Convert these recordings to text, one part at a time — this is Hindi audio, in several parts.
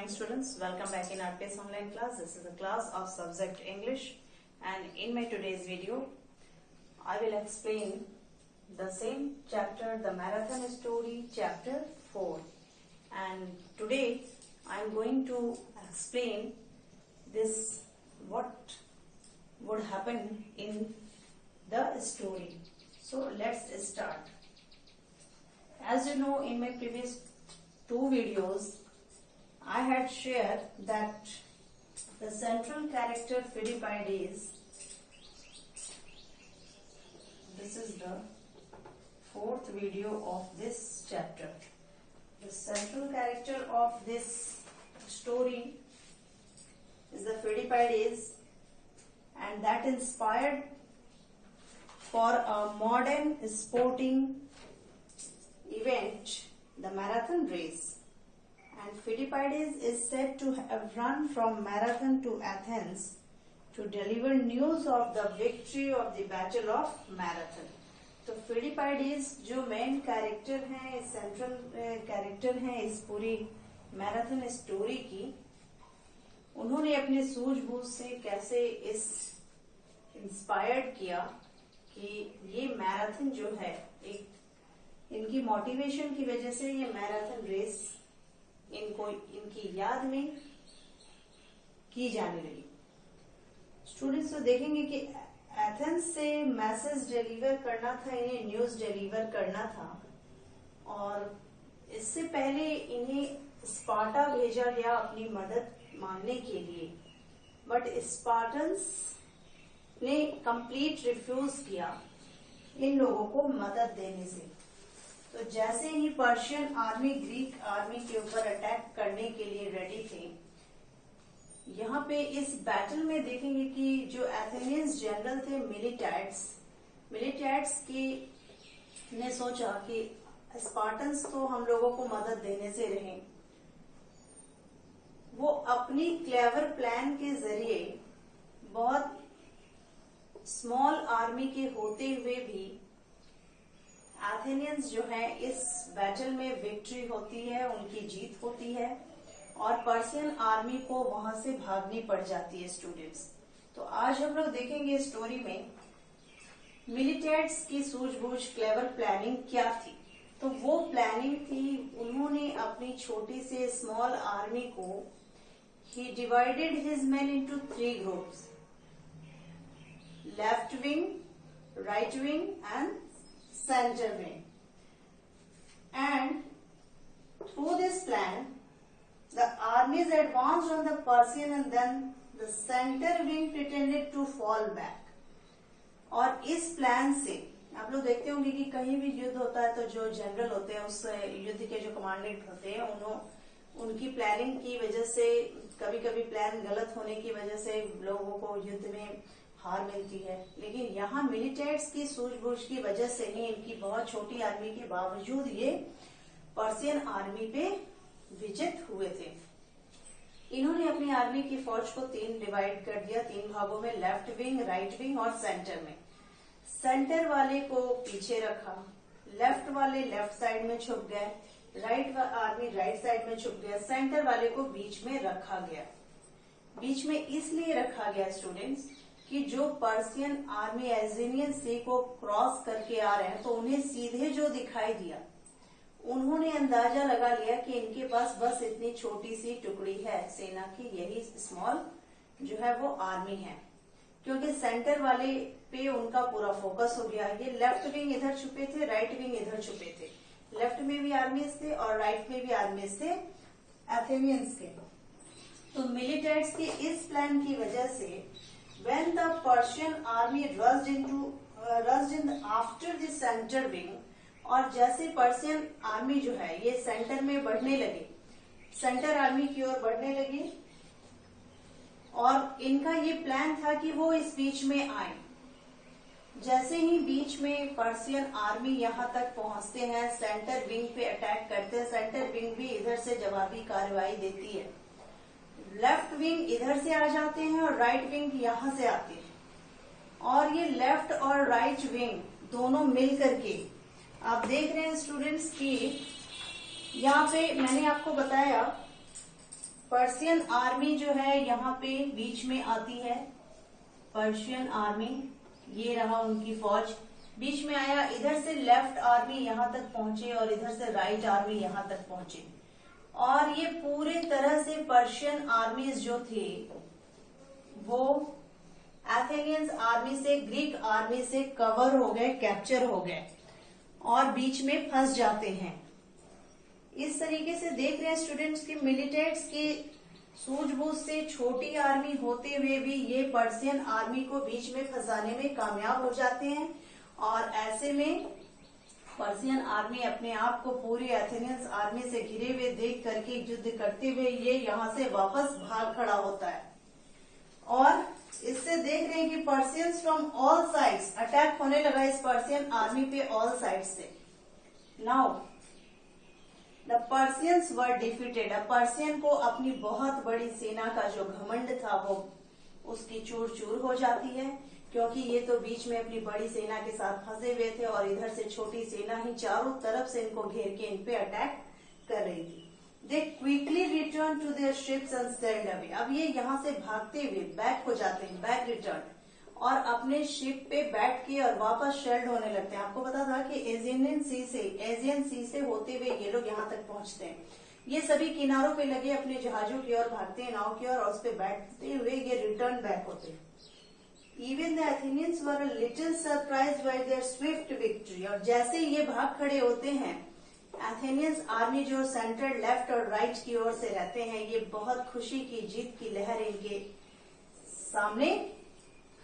morning students, welcome back in our PACE online class. This is a class of subject English, and in my today's video I will explain the same chapter, the marathon story chapter 4, and today I am going to explain this what would happen in the story. So let's start. As you know, in my previous two videos I had shared that the central character Philippides, this is the fourth video of this chapter. The central character of this story is the Philippides, and that inspired for a modern sporting event, the marathon race. And Philippides is said to have run from Marathon to Athens to deliver news of the victory of the Battle of Marathon. तो Philippides जो मेन कैरेक्टर हैं, सेंट्रल कैरेक्टर हैं इस पूरी मैराथन स्टोरी की, उन्होंने अपने सूझबूझ से कैसे इस इंस्पायर्ड किया कि ये मैराथन जो है, एक इनकी मोटिवेशन की वजह से ये मैराथन रेस इनकी याद में की जाने लगी. स्टूडेंट्स तो देखेंगे कि एथेंस से मैसेज डिलीवर करना था, इन्हें न्यूज डिलीवर करना था, और इससे पहले इन्हें स्पार्टा भेजा गया अपनी मदद मांगने के लिए, बट स्पार्टन्स ने कंप्लीट रिफ्यूज किया इन लोगों को मदद देने से. तो जैसे ही पर्शियन आर्मी ग्रीक आर्मी के ऊपर अटैक करने के लिए रेडी थे, यहाँ पे इस बैटल में देखेंगे कि जो एथेनियंस जनरल थे मिलिटाइड्स की ने सोचा कि स्पार्टन्स तो हम लोगों को मदद देने से रहे. वो अपनी क्लेवर प्लान के जरिए बहुत स्मॉल आर्मी के होते हुए भी एथेनियंस जो है इस बैटल में विक्ट्री होती है, उनकी जीत होती है, और पर्शियन आर्मी को वहां से भागनी पड़ जाती है. स्टूडेंट्स, तो आज हम लोग देखेंगे स्टोरी में मिलिटेट्स की सूझबूझ क्लेवर प्लानिंग क्या थी. तो वो प्लानिंग थी, उन्होंने अपनी छोटी से स्मॉल आर्मी को he divided his men into 3 groups, left wing, right wing and center wing, and through this plan the armies advanced on the Persian and then the center wing pretended to fall back. और इस प्लान से आप लोग देखते होंगे कि कहीं भी युद्ध होता है तो जो जनरल होते हैं, उस युद्ध के जो कमांडेंट होते हैं, उनकी प्लानिंग की वजह से कभी कभी प्लान गलत होने की वजह से लोगों को युद्ध में हार मिलती है. लेकिन यहाँ मिलिटेट्स की सूझबूझ की वजह से ही इनकी बहुत छोटी आर्मी के बावजूद ये पर्शियन आर्मी पे विजित हुए थे. इन्होंने अपनी आर्मी की फौज को 3 डिवाइड कर दिया, 3 भागों में, लेफ्ट विंग, राइट विंग और सेंटर में. सेंटर वाले को पीछे रखा, लेफ्ट वाले लेफ्ट साइड में छुप गए, राइट आर्मी राइट साइड में छुप गया, सेंटर वाले को बीच में रखा गया. बीच में इसलिए रखा गया स्टूडेंट्स कि जो पर्शियन आर्मी एजेनियन सी को क्रॉस करके आ रहे हैं तो उन्हें सीधे जो दिखाई दिया, उन्होंने अंदाजा लगा लिया कि इनके पास बस इतनी छोटी सी टुकड़ी है सेना की, यही स्मॉल जो है वो आर्मी है, क्योंकि सेंटर वाले पे उनका पूरा फोकस हो गया. ये लेफ्ट विंग इधर छुपे थे, राइट विंग इधर छुपे थे, लेफ्ट में भी आर्मीज थे और राइट में भी आर्मीज थे एथेनियंस के. तो मिलिटेट्स के इस प्लान की वजह से when the Persian army rushed in after the center wing, और जैसे पर्शियन आर्मी जो है ये सेंटर में बढ़ने लगे, सेंटर आर्मी की ओर बढ़ने लगी, और इनका ये प्लान था कि वो इस बीच में आए. जैसे ही बीच में पर्शियन आर्मी यहाँ तक पहुंचते हैं, सेंटर विंग पे अटैक करते हैं, सेंटर विंग भी इधर से जवाबी कार्रवाई देती है, लेफ्ट विंग इधर से आ जाते हैं और राइट विंग यहाँ से आते हैं, और ये लेफ्ट और राइट विंग दोनों मिल करके आप देख रहे हैं स्टूडेंट्स कि यहाँ पे मैंने आपको बताया पर्शियन आर्मी जो है यहाँ पे बीच में आती है। पर्शियन आर्मी, ये रहा उनकी फौज, बीच में आया। इधर से लेफ्ट आर्मी यहाँ तक पहुंचे और इधर से राइट आर्मी यहाँ तक पहुंचे। और ये पूरे तरह से पर्शियन आर्मीज जो थे वो एथेनियंस आर्मी से, ग्रीक आर्मी से कवर हो गए, कैप्चर हो गए और बीच में फंस जाते हैं। इस तरीके से देख रहे हैं स्टूडेंट्स की मिलिटेट्स की सूझबूझ से छोटी आर्मी होते हुए भी ये पर्शियन आर्मी को बीच में फंसाने में कामयाब हो जाते हैं। और ऐसे में पर्शियन आर्मी अपने आप को पूरी एथेनियंस आर्मी से घिरे हुए देख करके युद्ध करते हुए ये यहाँ से वापस भाग खड़ा होता है। और इससे देख रहे हैं कि Persians from all sides, attack होने लगा इस पर्शियन आर्मी पे ऑल साइड से। Now the Persians were defeated. अब पर्शियन को अपनी बहुत बड़ी सेना का जो घमंड था वो उसकी चूर चूर हो जाती है, क्योंकि ये तो बीच में अपनी बड़ी सेना के साथ फंसे हुए थे और इधर से छोटी सेना ही चारों तरफ से इनको घेर के इन पे अटैक कर रही थी। They quickly return to their ships and sailed away. अब ये यहाँ से भागते हुए बैक हो जाते हैं, बैक रिटर्न, और अपने शिप पे बैठ के और वापस शेल्ड होने लगते हैं। आपको पता था कि एजियन सी से होते हुए ये लोग यहाँ तक पहुंचते हैं। ये सभी किनारों पे लगे अपने जहाजों की ओर भागते हैं, नाव की ओर, और उस पे बैठते हुए ये रिटर्न बैक होते हैं। Even the Athenians were a little surprised by their swift victory। और जैसे ये भाग खड़े होते हैं, एथेनियंस आर्मी जो सेंटर, लेफ्ट और राइट की ओर से रहते हैं, ये बहुत खुशी की जीत की लहर इनके सामने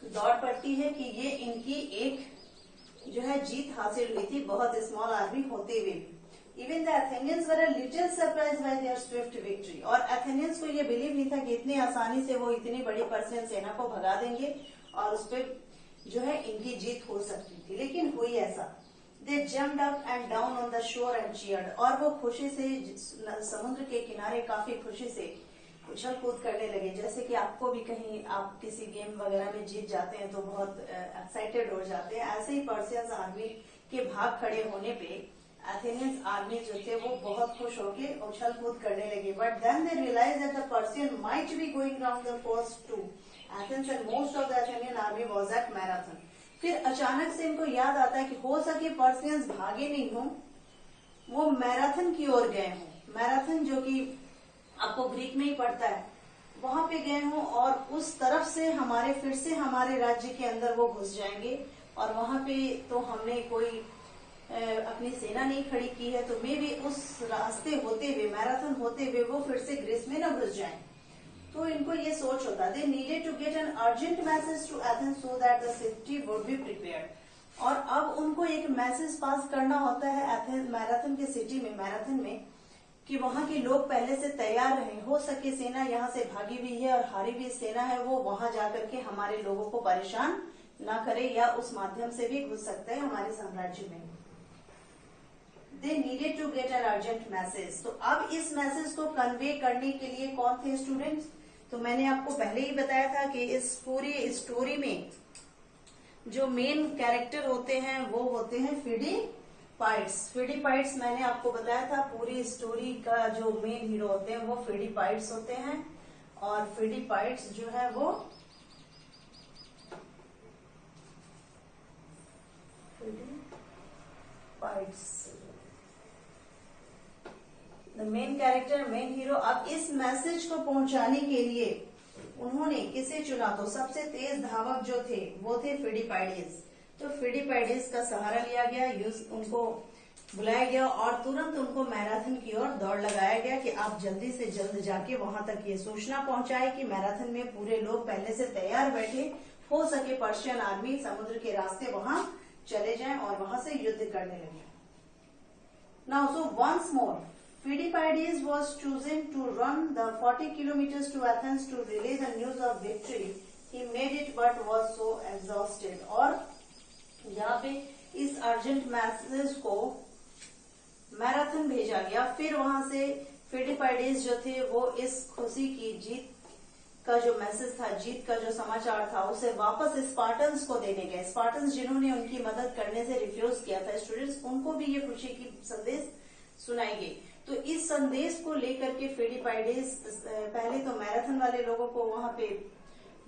दौड़ पड़ती है कि ये इनकी एक जो है जीत हासिल हुई थी बहुत स्मॉल आर्मी होते हुए भी। Even the Athenians were a little surprised by their swift victory। और एथेनियंस को ये बिलीव नहीं था कि इतनी आसानी से वो इतनी बड़ी पर्शियन सेना को भगा देंगे और उस पर जो है इनकी जीत हो सकती थी, लेकिन हुई ऐसा। They jumped up and down on the shore and cheered। और वो खुशी से समुद्र के किनारे काफी खुशी से उछल कूद करने लगे। जैसे कि आपको भी कहीं आप किसी गेम वगैरह में जीत जाते हैं तो बहुत एक्साइटेड हो जाते हैं, ऐसे ही पर्शियंस आर्मी के भाग खड़े होने पे एथेनियंस आर्मी जो थे वो बहुत खुश होके उछल कूद करने लगे। But then they realize that the Persian might be going round the coast to Athens and most of the Athenian army was at Marathon. फिर अचानक से इनको याद आता है कि हो सके पर्शियंस भागे नहीं हो, वो मैराथन की ओर गए हों। मैराथन जो कि आपको ग्रीक में ही पड़ता है, वहां पे गए हों और उस तरफ से फिर से हमारे राज्य के अंदर वो घुस जाएंगे। और वहां पे तो हमने कोई अपनी सेना नहीं खड़ी की है, तो मे भी उस रास्ते होते हुए, मैराथन होते हुए वो फिर से ग्रीस में न घुस जाएं। तो इनको ये सोच होता, they needed to get an urgent message to Athens so that the city would be prepared. और अब उनको एक मैसेज पास करना होता है एथेंस, मैराथन के सिटी में, मैराथन में, कि वहां के लोग पहले से तैयार रहें। हो सके सेना यहाँ से भागी हुई है और हारी हुई सेना है वो वहां जाकर के हमारे लोगों को परेशान ना करे, या उस माध्यम से भी घुस सकते हैं हमारे साम्राज्य में। They needed to get an urgent message। तो अब इस मैसेज को कन्वे करने के लिए कौन थे स्टूडेंट्स? तो मैंने आपको पहले ही बताया था कि इस पूरी स्टोरी में जो मेन कैरेक्टर होते हैं वो होते हैं फिडीपाइड्स। फिडीपाइड्स मैंने आपको बताया था, पूरी स्टोरी का जो मेन हीरो होते हैं वो फिडीपाइड्स होते हैं। और फिडीपाइड्स जो है वो फिडीपाइड्स मेन कैरेक्टर, मेन हीरो। अब इस मैसेज को पहुंचाने के लिए उन्होंने किसे चुना? तो सबसे तेज धावक जो थे वो थे फिडीपाइडिस। तो फिडीपाइडिस का सहारा लिया गया, उनको बुलाया गया और तुरंत उनको मैराथन की ओर दौड़ लगाया गया कि आप जल्दी से जल्द जाके वहां तक ये सूचना पहुंचाए कि मैराथन में पूरे लोग पहले से तैयार बैठे, हो सके पर्शियन आर्मी समुद्र के रास्ते वहां चले जाएं और वहां से युद्ध करने लगे। Now so once more Phidippides was chosen to run the 40 kilometers to Athens to relay the news of victory. He made it but was so exhausted। और यहाँ पे इस अर्जेंट मैसेज को मैराथन भेजा गया। फिर वहां से फिडिपाइडेस जो थे वो इस खुशी की जीत का जो मैसेज था, जीत का जो समाचार था, उसे वापस स्पार्टन्स को देने गए। स्पार्टन्स जिन्होंने उनकी मदद करने से रिफ्यूज किया था स्टूडेंट्स, उनको भी ये खुशी की संदेश सुनाई गई। तो इस संदेश को लेकर के फिलिपाइडेस पहले तो मैराथन वाले लोगों को वहां पे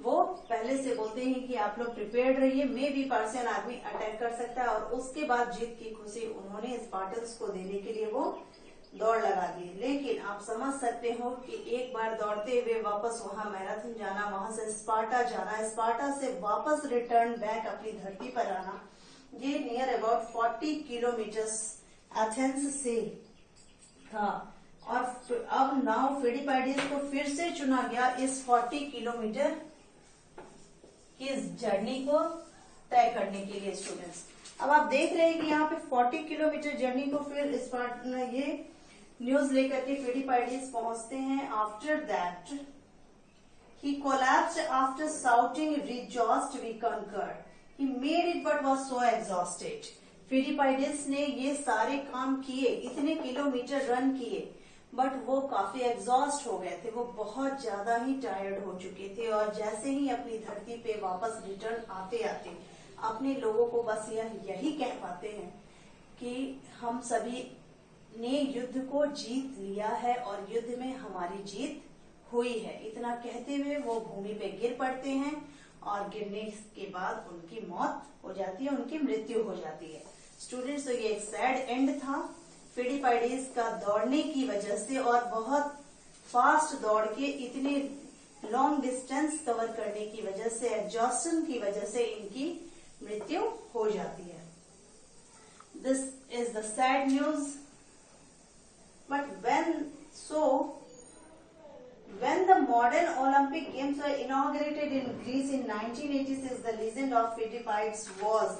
वो पहले से बोलते हैं कि आप लोग प्रिपेयर्ड रहिए, मे भी पर्शियन आर्मी अटैक कर सकता है, और उसके बाद जीत की खुशी उन्होंने स्पार्टन्स को देने के लिए वो दौड़ लगा दी। लेकिन आप समझ सकते हो कि एक बार दौड़ते हुए वापस वहां मैराथन जाना, वहां से स्पार्टा जाना, स्पार्टा से वापस रिटर्न बैक अपनी धरती पर आना, ये नियर अबाउट 40 किलोमीटर्स एथेंस से था। और अब नाउ फिलिपाइडेस को फिर से चुना गया इस 40 किलोमीटर की इस जर्नी को तय करने के लिए। स्टूडेंट्स, अब आप देख रहे हैं कि यहाँ पे 40 किलोमीटर जर्नी को फिर ये न्यूज लेकर के फिलिपाइडेस पहुंचते हैं। After that he collapsed after shouting rejoice we conquered, he made it but was so exhausted. Pheidippides ने ये सारे काम किए, इतने किलोमीटर रन किए, बट वो काफी एग्जॉस्ट हो गए थे, वो बहुत ज्यादा ही टायर्ड हो चुके थे। और जैसे ही अपनी धरती पे वापस रिटर्न आते आते अपने लोगों को बस यही कह पाते हैं कि हम सभी ने युद्ध को जीत लिया है और युद्ध में हमारी जीत हुई है। इतना कहते हुए वो भूमि पे गिर पड़ते हैं और गिरने के बाद उनकी मौत हो जाती है, उनकी मृत्यु हो जाती है। स्टूडेंट्स, तो ये एक सैड एंड था फिलिपाइडेस का दौड़ने की वजह से, और बहुत फास्ट दौड़ के इतने लॉन्ग डिस्टेंस कवर करने की वजह से, एग्जॉस्शन की वजह से इनकी मृत्यु हो जाती है। This is the sad news. But when the modern Olympic Games were inaugurated in Greece in 1986, the legend of Philippides was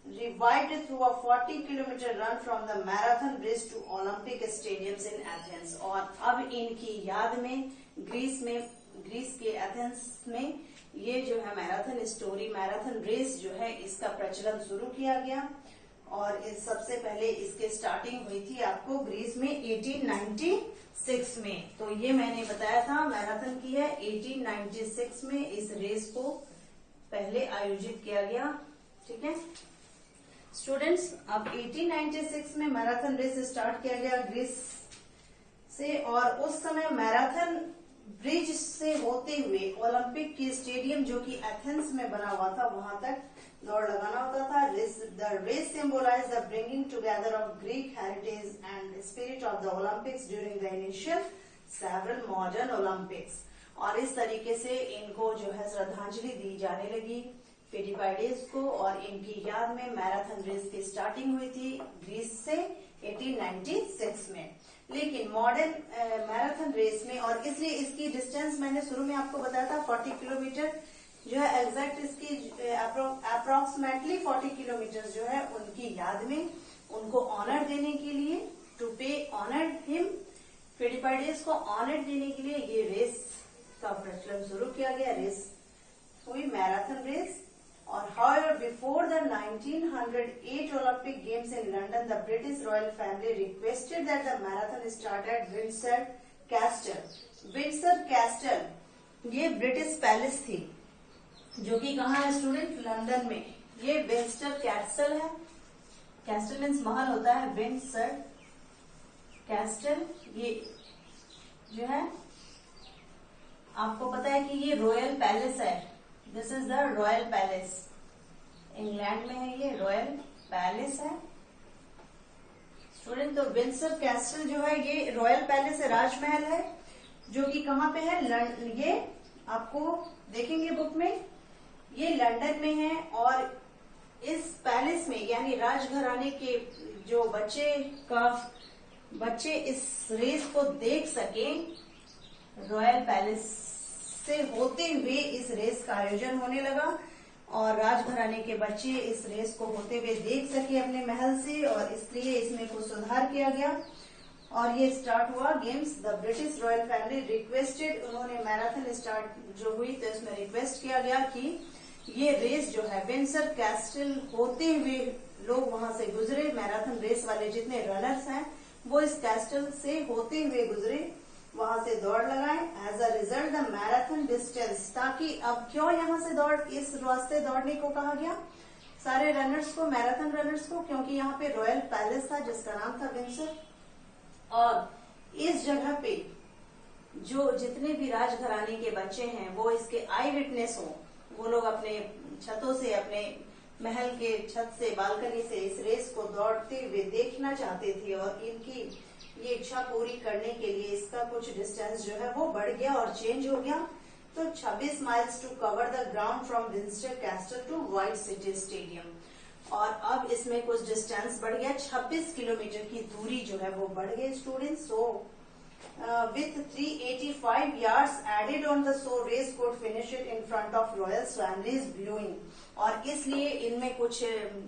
revived through a 40-kilometer run from the marathon bridge to Olympic stadiums in Athens। और अब इनकी याद में ग्रीस के एथेंस में ये जो है मैराथन रेस जो है इसका प्रचलन शुरू किया गया। और इस सबसे पहले इसके स्टार्टिंग हुई थी आपको ग्रीस में 1896 में। तो ये मैंने बताया था मैराथन की है 1896 में इस रेस को पहले आयोजित किया गया। ठीक है स्टूडेंट्स, अब 1896 में मैराथन रेस स्टार्ट किया गया ग्रीस से, और उस समय मैराथन ब्रिज से होते हुए ओलंपिक की स्टेडियम जो कि एथेंस में बना हुआ था वहां तक दौड़ लगाना होता था। The race symbolize the bringing together of Greek heritage and spirit of the Olympics during the initial several modern Olympics. और इस तरीके से इनको जो है श्रद्धांजलि दी जाने लगी फिलिपाइडेस को, और इनकी याद में मैराथन रेस की स्टार्टिंग हुई थी ग्रीस से 1896 में। लेकिन मॉडर्न मैराथन रेस में, और इसलिए इसकी डिस्टेंस मैंने शुरू में आपको बताया था 40 किलोमीटर जो है, एग्जैक्ट इसकी अप्रोक्सीमेटली 40 किलोमीटर जो है उनकी याद में उनको ऑनर देने के लिए, टू पे ऑनर हिम, फिलिपाइडेस को ऑनर देने के लिए ये रेस का प्रचलन शुरू किया गया। रेस हुई मैराथन रेस। और however before the 1908 Olympic Games in London, the British royal family requested that the marathon start at Windsor Castle। Windsor castle ये ब्रिटिश पैलेस थी जो कि कहाँ है स्टूडेंट, लंदन में। ये विंडसर कैस्टल है, कैस्टल मीन्स महल होता है, विंडसर कैस्टल ये जो है आपको पता है कि ये रॉयल पैलेस है। This is the royal palace, England में है, ये रॉयल पैलेस है स्टूडेंट। तो विंडसर कैस्टल जो है ये रॉयल पैलेस है, राजमहल है, जो कि कहाँ पे है, ये आपको देखेंगे बुक में, ये लंदन में है। और इस पैलेस में यानी राजघराने के जो बच्चे इस रेस को देख सके, रॉयल पैलेस से होते हुए इस रेस का आयोजन होने लगा, और राजघराने के बच्चे इस रेस को होते हुए देख सके अपने महल से, और इसलिए इसमें कुछ सुधार किया गया और ये स्टार्ट हुआ games. The British royal family requested, उन्होंने मैराथन स्टार्ट जो हुई तो इसमें रिक्वेस्ट किया गया कि ये रेस जो है विंडसर कैस्टल होते हुए लोग वहां से गुजरे, मैराथन रेस वाले जितने रनर्स हैं वो इस कैस्टल से होते हुए गुजरे, वहां से दौड़ लगाएं। As a result the marathon distance, ताकि अब क्यों यहाँ से इस रास्ते दौड़ने को कहा गया सारे रनर्स को, मैराथन रनर्स को, क्योंकि यहाँ पे रॉयल पैलेस था जिसका नाम था विंडसर और इस जगह पे जो जितने भी राजघराने के बच्चे हैं वो इसके आई विटनेस हो, वो लोग अपने छतों से, अपने महल के छत से, बालकनी से इस रेस को दौड़ते हुए देखना चाहते थे और इनकी ये इच्छा पूरी करने के लिए इसका कुछ डिस्टेंस जो है वो बढ़ गया और चेंज हो गया। तो 26 miles to cover the ground from Windsor Castle to White City stadium, और अब इसमें कुछ डिस्टेंस बढ़ गया, 26 किलोमीटर की दूरी जो है वो बढ़ गई students. So with 385 yards added on the so race could finish it in front of Royal Swanley's viewing, और इसलिए इनमें कुछ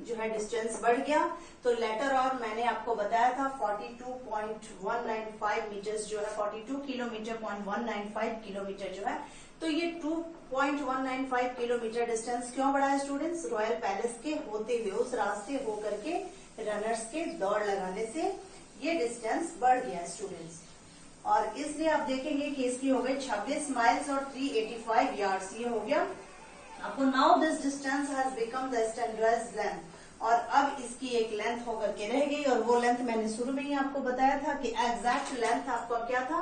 जो है डिस्टेंस बढ़ गया। तो लेटर और मैंने आपको बताया था 42.195 मीटर्स जो है 42 किलोमीटर 195 किलोमीटर जो है, तो ये 2.195 किलोमीटर डिस्टेंस क्यों बढ़ा है स्टूडेंट्स? रॉयल पैलेस के होते हुए, उस रास्ते होकर के रनर्स के दौड़ लगाने से ये डिस्टेंस बढ़ गया स्टूडेंट्स। और इसलिए आप देखेंगे कि इसकी हो गई 26 माइल्स और 385 यार्ड्स, ये हो गया आपको। Now this distance has become the standardized length, और अब इसकी एक लेंथ होकर के रह गई, और वो लेंथ मैंने शुरू में ही आपको बताया था कि एग्जैक्ट लेंथ आपका क्या था,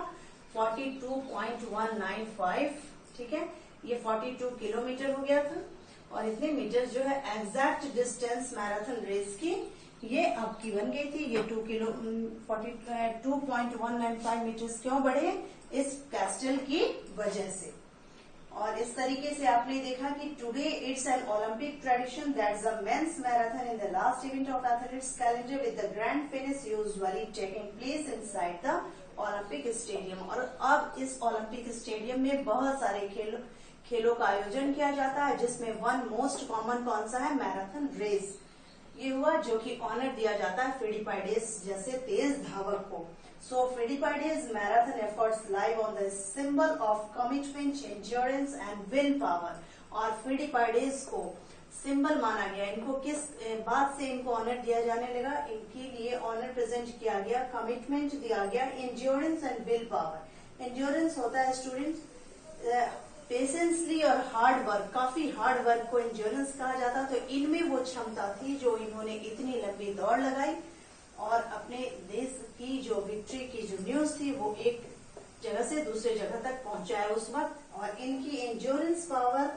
42.195, ठीक है, ये 42 किलोमीटर हो गया था, और इतने मीटर जो है एग्जैक्ट डिस्टेंस मैराथन रेस की ये आपकी बन गई थी। ये 2.195 मीटर्स क्यों बढ़े? इस कैस्टल की वजह से। और इस तरीके से आपने देखा कि today it's an Olympic tradition that's the men's marathon in the last event of athletics calendar with the grand finish usually taking place inside the Olympic stadium. और अब इस ओलंपिक स्टेडियम में बहुत सारे खेलों का आयोजन किया जाता है, जिसमें वन मोस्ट कॉमन कौन सा है? Marathon race. ये हुआ जो कि ऑनर दिया जाता है फिडिपाइडेस जैसे तेज धावक को। So Pheidippides marathon efforts live on the symbol of commitment, endurance and willpower. और फिडिपाइडेस को सिंबल माना गया। इनको किस बात से इनको ऑनर दिया जाने लगा? इनके लिए ऑनर प्रेजेंट किया गया, कमिटमेंट दिया गया, endurance and will power. Endurance होता है स्टूडेंट पेशेंसली और हार्ड वर्क, काफी हार्ड वर्क को एंड्योरेंस कहा जाता। तो इनमें वो क्षमता थी जो इन्होंने इतनी लंबी दौड़ लगाई और अपने देश की जो विक्ट्री की जो न्यूज थी वो एक जगह से दूसरे जगह तक पहुंचाया उस वक्त। और इनकी एंड्योरेंस पावर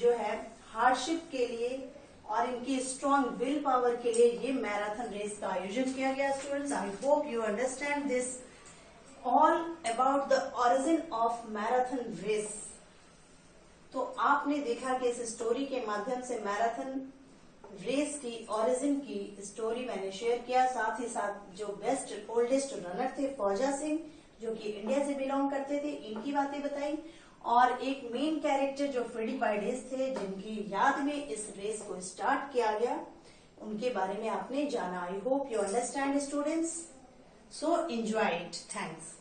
जो है हार्डशिप के लिए और इनकी स्ट्रॉन्ग विल पावर के लिए ये मैराथन रेस का आयोजन किया गया students. I hope you understand this all about the origin of marathon race. तो आपने देखा कि इस स्टोरी के माध्यम से मैराथन रेस की ओरिजिन की स्टोरी मैंने शेयर किया। साथ ही साथ जो बेस्ट ओल्डेस्ट रनर थे फौजा सिंह, जो कि इंडिया से बिलोंग करते थे, इनकी बातें बताई। और एक मेन कैरेक्टर जो फिडिपाइडेस थे, जिनकी याद में इस रेस को स्टार्ट किया गया, उनके बारे में आपने जाना। आई hope you understand students, so enjoy it. Thanks.